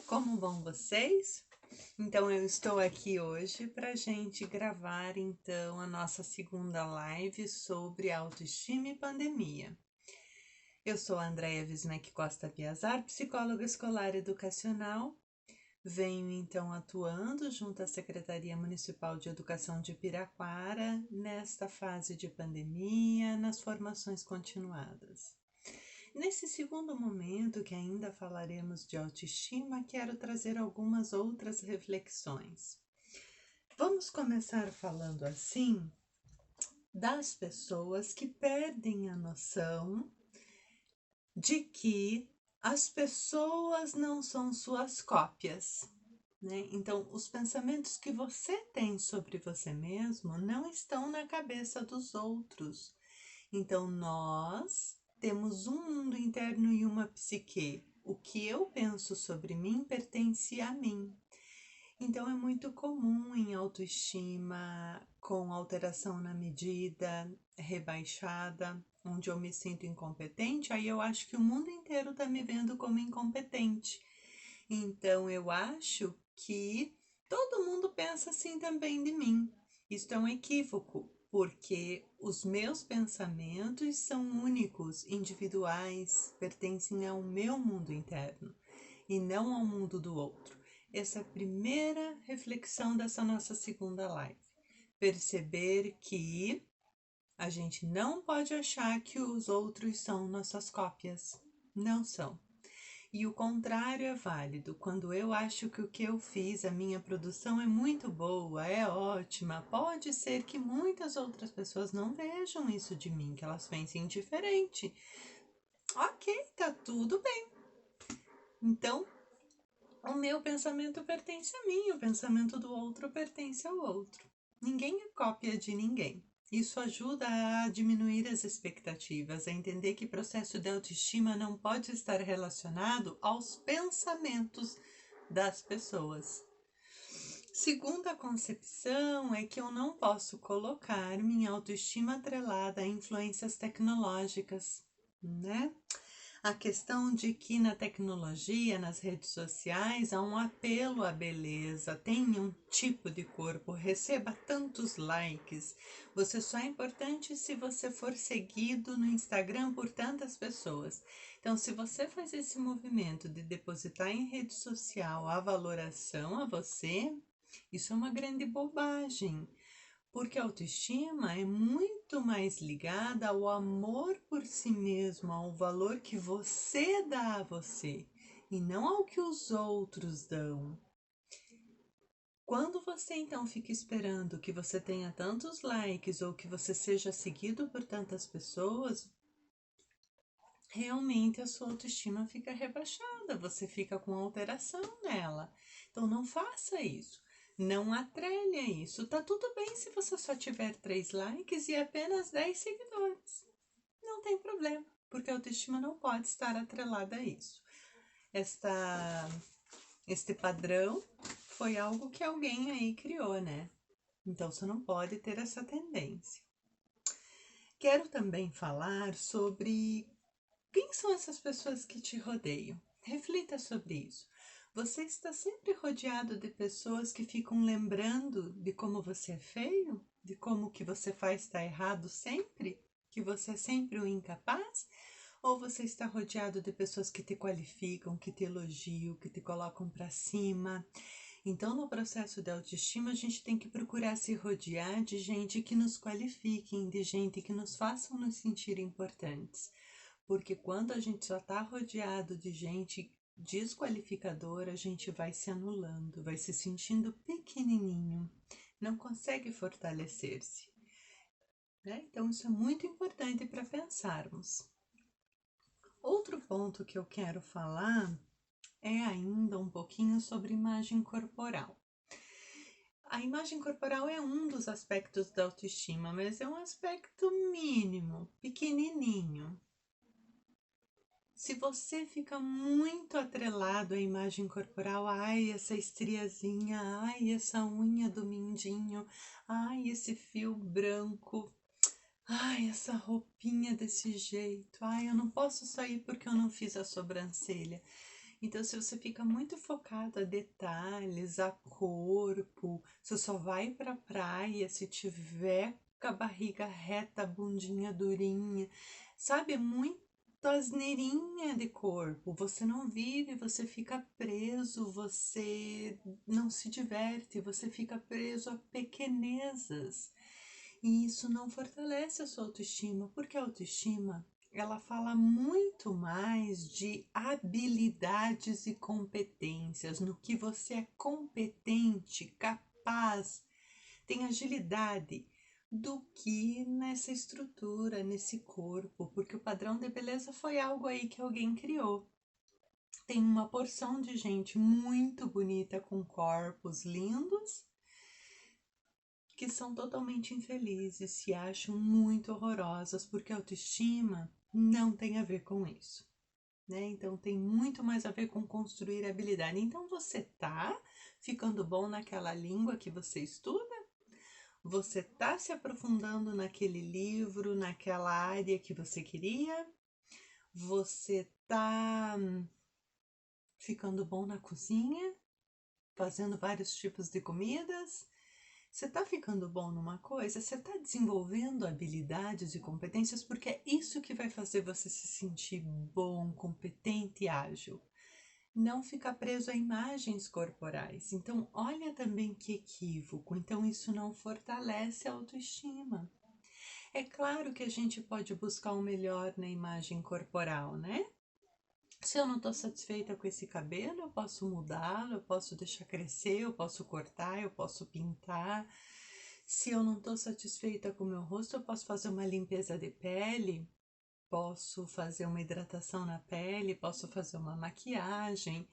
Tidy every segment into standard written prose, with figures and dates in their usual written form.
como vão vocês? Então eu estou aqui hoje para a gente gravar então a nossa segunda live sobre autoestima e pandemia. Eu sou a Andréia Wismec Costa Piazar, psicóloga escolar educacional. Venho então atuando junto à Secretaria Municipal de Educação de Piraquara nesta fase de pandemia, nas formações continuadas. Nesse segundo momento, que ainda falaremos de autoestima, quero trazer algumas outras reflexões. Vamos começar falando assim das pessoas que perdem a noção de que as pessoas não são suas cópias, né? Então, os pensamentos que você tem sobre você mesmo não estão na cabeça dos outros. Então, nós temos um mundo interno e uma psique. O que eu penso sobre mim pertence a mim. Então, é muito comum em autoestima, com alteração na medida, rebaixada, onde eu me sinto incompetente, aí eu acho que o mundo inteiro está me vendo como incompetente. Então, eu acho que todo mundo pensa assim também de mim. Isto é um equívoco, porque os meus pensamentos são únicos, individuais, pertencem ao meu mundo interno e não ao mundo do outro. Essa é a primeira reflexão dessa nossa segunda live. Perceber que a gente não pode achar que os outros são nossas cópias. Não são. E o contrário é válido. Quando eu acho que o que eu fiz, a minha produção é muito boa, é ótima, pode ser que muitas outras pessoas não vejam isso de mim, que elas pensem diferente. Ok, tá tudo bem. Então, o meu pensamento pertence a mim, o pensamento do outro pertence ao outro. Ninguém é cópia de ninguém. Isso ajuda a diminuir as expectativas, a entender que o processo de autoestima não pode estar relacionado aos pensamentos das pessoas. Segunda concepção é que eu não posso colocar minha autoestima atrelada a influências tecnológicas, né? A questão de que na tecnologia, nas redes sociais, há um apelo à beleza, tenha um tipo de corpo, receba tantos likes. Você só é importante se você for seguido no Instagram por tantas pessoas. Então, se você faz esse movimento de depositar em rede social a valoração a você, isso é uma grande bobagem. Porque a autoestima é muito mais ligada ao amor por si mesmo, ao valor que você dá a você e não ao que os outros dão. Quando você então fica esperando que você tenha tantos likes ou que você seja seguido por tantas pessoas, realmente a sua autoestima fica rebaixada, você fica com alteração nela. Então não faça isso. Não atrelhe a isso. Tá tudo bem se você só tiver 3 likes e apenas 10 seguidores. Não tem problema, porque a autoestima não pode estar atrelada a isso. Este padrão foi algo que alguém aí criou, né? Então você não pode ter essa tendência. Quero também falar sobre quem são essas pessoas que te rodeiam. Reflita sobre isso. Você está sempre rodeado de pessoas que ficam lembrando de como você é feio? De como o que você faz está errado sempre? Que você é sempre o incapaz? Ou você está rodeado de pessoas que te qualificam, que te elogiam, que te colocam para cima? Então, no processo de autoestima, a gente tem que procurar se rodear de gente que nos qualifiquem, de gente que nos façam nos sentir importantes. Porque quando a gente só está rodeado de gente desqualificadora, a gente vai se anulando, vai se sentindo pequenininho, não consegue fortalecer-se, né? Então, isso é muito importante para pensarmos. Outro ponto que eu quero falar é ainda um pouquinho sobre imagem corporal. A imagem corporal é um dos aspectos da autoestima, mas é um aspecto mínimo, pequenininho. Se você fica muito atrelado à imagem corporal, ai, essa estriazinha, ai, essa unha do mindinho, ai, esse fio branco, ai, essa roupinha desse jeito, ai, eu não posso sair porque eu não fiz a sobrancelha. Então, se você fica muito focado a detalhes, a corpo, você só vai pra praia se tiver com a barriga reta, a bundinha durinha, sabe? É muito asneirinha de corpo. Você não vive, você fica preso, você não se diverte, você fica preso a pequenezas. E isso não fortalece a sua autoestima, porque a autoestima ela fala muito mais de habilidades e competências, no que você é competente, capaz, tem agilidade, do que nessa estrutura, nesse corpo, porque o padrão de beleza foi algo aí que alguém criou. Tem uma porção de gente muito bonita com corpos lindos que são totalmente infelizes, se acham muito horrorosas, porque a autoestima não tem a ver com isso, né? Então tem muito mais a ver com construir habilidade. Então você tá ficando bom naquela língua que você estuda? Você tá se aprofundando naquele livro, naquela área que você queria? Você tá ficando bom na cozinha, fazendo vários tipos de comidas? Você está ficando bom numa coisa, você está desenvolvendo habilidades e competências, porque é isso que vai fazer você se sentir bom, competente e ágil. Não ficar preso a imagens corporais. Então, olha também que equívoco. Então, isso não fortalece a autoestima. É claro que a gente pode buscar o melhor na imagem corporal, né? Se eu não estou satisfeita com esse cabelo, eu posso mudá-lo, eu posso deixar crescer, eu posso cortar, eu posso pintar. Se eu não estou satisfeita com o meu rosto, eu posso fazer uma limpeza de pele, posso fazer uma hidratação na pele, posso fazer uma maquiagem,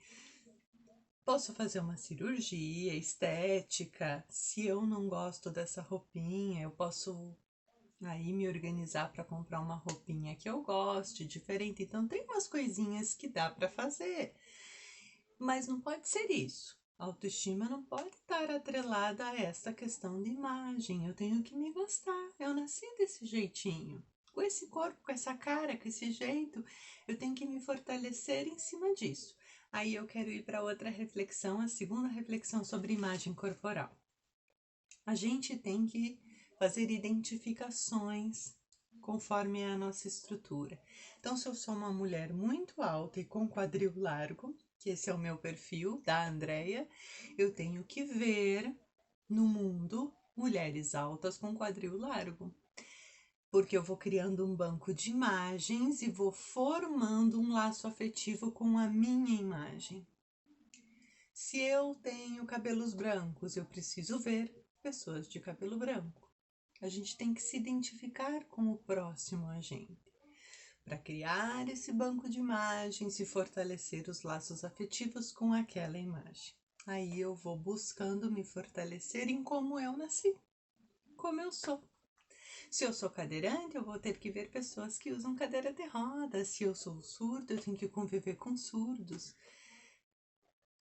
posso fazer uma cirurgia estética. Se eu não gosto dessa roupinha, eu posso aí me organizar para comprar uma roupinha que eu goste, diferente. Então tem umas coisinhas que dá para fazer, mas não pode ser isso. A autoestima não pode estar atrelada a essa questão de imagem. Eu tenho que me gostar. Eu nasci desse jeitinho, com esse corpo, com essa cara, com esse jeito. Eu tenho que me fortalecer em cima disso. Aí eu quero ir para outra reflexão, a segunda reflexão sobre imagem corporal. A gente tem que fazer identificações conforme a nossa estrutura. Então, se eu sou uma mulher muito alta e com quadril largo, que esse é o meu perfil da Andrea, eu tenho que ver no mundo mulheres altas com quadril largo. Porque eu vou criando um banco de imagens e vou formando um laço afetivo com a minha imagem. Se eu tenho cabelos brancos, eu preciso ver pessoas de cabelo branco. A gente tem que se identificar com o próximo a gente, para criar esse banco de imagens e fortalecer os laços afetivos com aquela imagem. Aí eu vou buscando me fortalecer em como eu nasci, como eu sou. Se eu sou cadeirante, eu vou ter que ver pessoas que usam cadeira de rodas. Se eu sou surdo, eu tenho que conviver com surdos.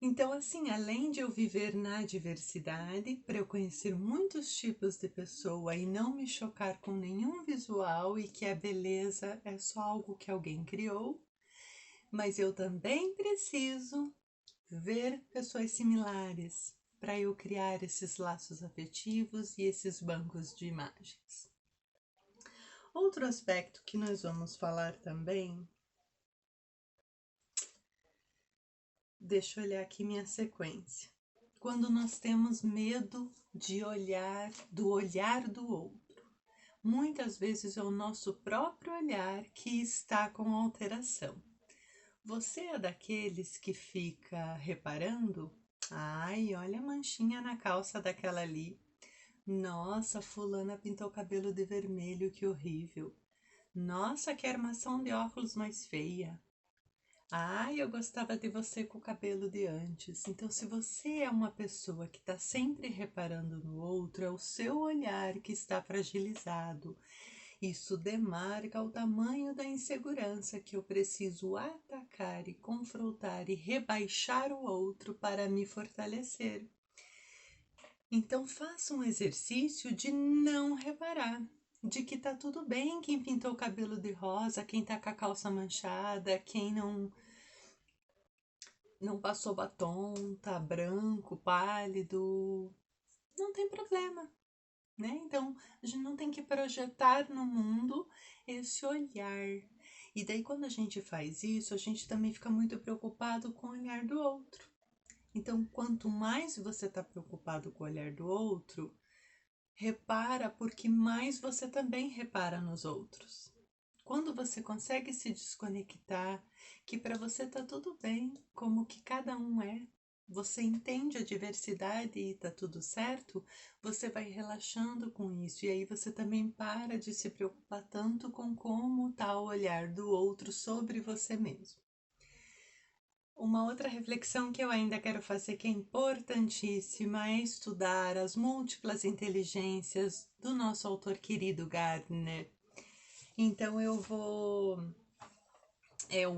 Então, assim, além de eu viver na diversidade, para eu conhecer muitos tipos de pessoa e não me chocar com nenhum visual e que a beleza é só algo que alguém criou, mas eu também preciso ver pessoas similares para eu criar esses laços afetivos e esses bancos de imagens. Outro aspecto que nós vamos falar também, deixa eu olhar aqui minha sequência. Quando nós temos medo de olhar do outro. Muitas vezes é o nosso próprio olhar que está com alteração. Você é daqueles que fica reparando? Ai, olha a manchinha na calça daquela ali. Nossa, fulana pintou o cabelo de vermelho, que horrível. Nossa, que armação de óculos mais feia. Ai, eu gostava de você com o cabelo de antes. Então, se você é uma pessoa que está sempre reparando no outro, é o seu olhar que está fragilizado. Isso demarca o tamanho da insegurança que eu preciso atacar e confrontar e rebaixar o outro para me fortalecer. Então, faça um exercício de não reparar, de que tá tudo bem quem pintou o cabelo de rosa, quem tá com a calça manchada, quem não não passou batom, tá branco, pálido, não tem problema, né? Então, a gente não tem que projetar no mundo esse olhar. E daí, quando a gente faz isso, a gente também fica muito preocupado com o olhar do outro. Então, quanto mais você está preocupado com o olhar do outro, repara, porque mais você também repara nos outros. Quando você consegue se desconectar, que para você tá tudo bem, como que cada um é, você entende a diversidade e tá tudo certo, você vai relaxando com isso. E aí você também para de se preocupar tanto com como tá o olhar do outro sobre você mesmo. Uma outra reflexão que eu ainda quero fazer, que é importantíssima, é estudar as múltiplas inteligências do nosso autor querido Gardner. Então o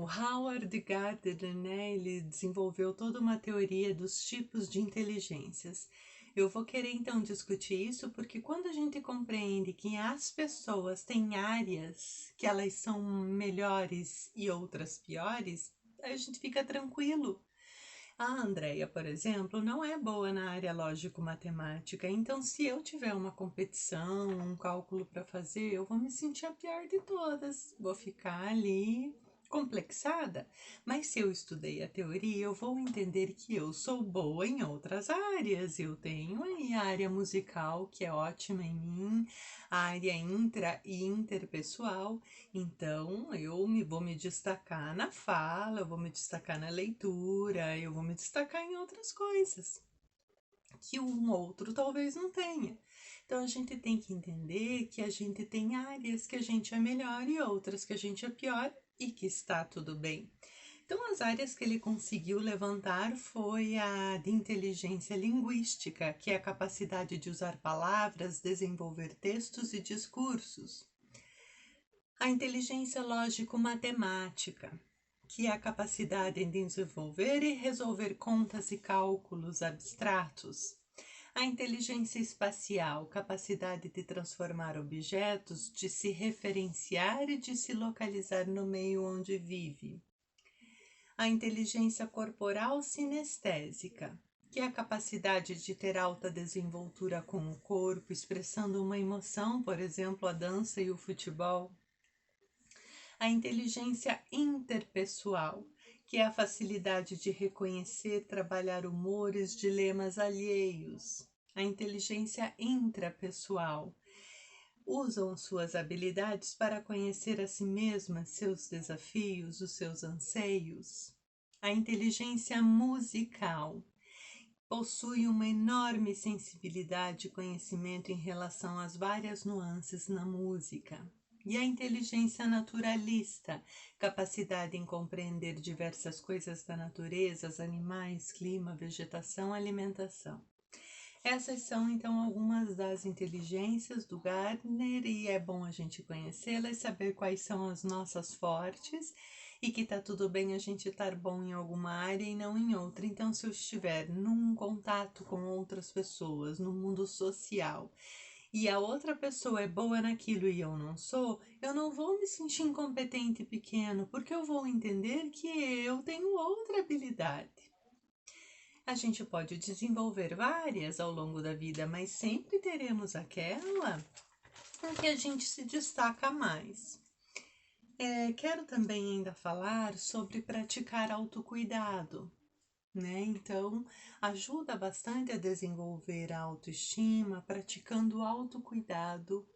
Howard Gardner, né? Ele desenvolveu toda uma teoria dos tipos de inteligências. Eu vou querer então discutir isso porque quando a gente compreende que as pessoas têm áreas que elas são melhores e outras piores, a gente fica tranquilo. A Andrea, por exemplo, não é boa na área lógico-matemática, então se eu tiver uma competição, um cálculo para fazer, eu vou me sentir a pior de todas, vou ficar ali complexada. Mas se eu estudei a teoria, eu vou entender que eu sou boa em outras áreas. Eu tenho aí a área musical, que é ótima em mim, a área intra e interpessoal. Então, vou me destacar na fala, eu vou me destacar na leitura, eu vou me destacar em outras coisas que um outro talvez não tenha. Então, a gente tem que entender que a gente tem áreas que a gente é melhor e outras que a gente é pior e que está tudo bem. Então, as áreas que ele conseguiu levantar foi a de inteligência linguística, que é a capacidade de usar palavras, desenvolver textos e discursos. A inteligência lógico-matemática, que é a capacidade de desenvolver e resolver contas e cálculos abstratos. A inteligência espacial, capacidade de transformar objetos, de se referenciar e de se localizar no meio onde vive. A inteligência corporal sinestésica, que é a capacidade de ter alta desenvoltura com o corpo, expressando uma emoção, por exemplo, a dança e o futebol. A inteligência interpessoal, que é a facilidade de reconhecer, trabalhar humores, dilemas alheios. A inteligência intrapessoal, usam suas habilidades para conhecer a si mesma, seus desafios, os seus anseios. A inteligência musical possui uma enorme sensibilidade e conhecimento em relação às várias nuances na música. E a inteligência naturalista, capacidade em compreender diversas coisas da natureza, os animais, clima, vegetação, alimentação. Essas são então algumas das inteligências do Gardner e é bom a gente conhecê-las, saber quais são as nossas fortes e que tá tudo bem a gente estar bom em alguma área e não em outra. Então, se eu estiver num contato com outras pessoas, no mundo social, e a outra pessoa é boa naquilo e eu não sou, eu não vou me sentir incompetente e pequeno, porque eu vou entender que eu tenho outra habilidade. A gente pode desenvolver várias ao longo da vida, mas sempre teremos aquela em que a gente se destaca mais. Quero também ainda falar sobre praticar autocuidado, né? Então, ajuda bastante a desenvolver a autoestima, praticando autocuidado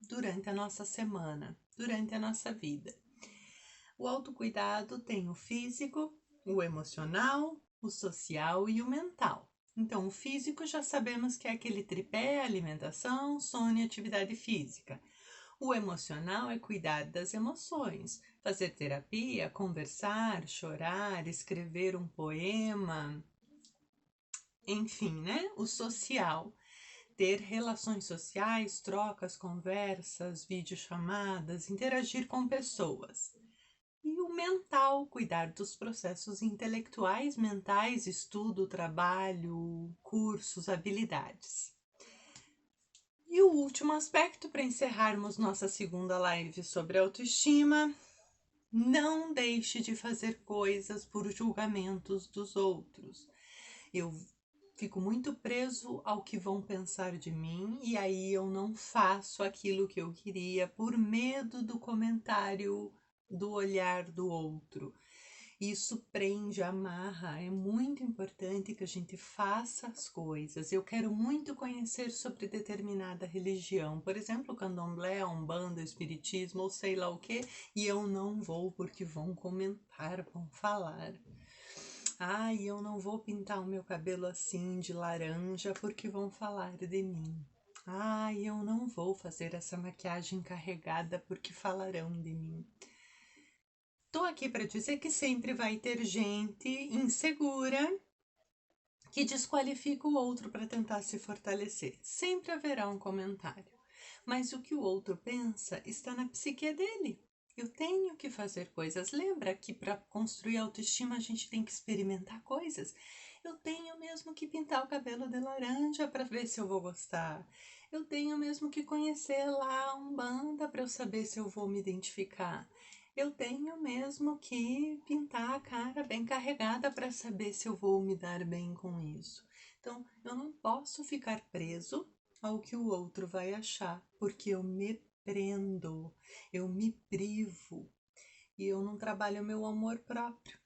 durante a nossa semana, durante a nossa vida. O autocuidado tem o físico, o emocional, o social e o mental. Então, o físico já sabemos que é aquele tripé: alimentação, sono e atividade física. O emocional é cuidar das emoções, fazer terapia, conversar, chorar, escrever um poema, enfim, né? O social, ter relações sociais, trocas, conversas, videochamadas, interagir com pessoas. E o mental, cuidar dos processos intelectuais, mentais, estudo, trabalho, cursos, habilidades. E o último aspecto, para encerrarmos nossa segunda live sobre autoestima, Não deixe de fazer coisas por julgamentos dos outros. Eu fico muito preso ao que vão pensar de mim e aí eu não faço aquilo que eu queria por medo do comentário, do olhar do outro. Isso prende, amarra. É muito importante que a gente faça as coisas. Eu quero muito conhecer sobre determinada religião, por exemplo, candomblé, umbanda, espiritismo ou sei lá o que, e eu não vou porque vão comentar, vão falar. Ai, eu não vou pintar o meu cabelo assim de laranja porque vão falar de mim. Ai, eu não vou fazer essa maquiagem carregada porque falarão de mim. Tô aqui para dizer que sempre vai ter gente insegura que desqualifica o outro para tentar se fortalecer. Sempre haverá um comentário. Mas o que o outro pensa está na psique dele. Eu tenho que fazer coisas. Lembra que para construir autoestima a gente tem que experimentar coisas? Eu tenho mesmo que pintar o cabelo de laranja para ver se eu vou gostar. Eu tenho mesmo que conhecer lá um banda para eu saber se eu vou me identificar. Eu tenho mesmo que pintar a cara bem carregada para saber se eu vou me dar bem com isso. Então, eu não posso ficar preso ao que o outro vai achar, porque eu me prendo, eu me privo e eu não trabalho o meu amor próprio.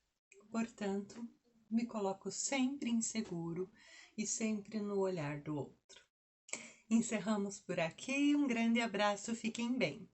Portanto, me coloco sempre inseguro e sempre no olhar do outro. Encerramos por aqui, um grande abraço, fiquem bem.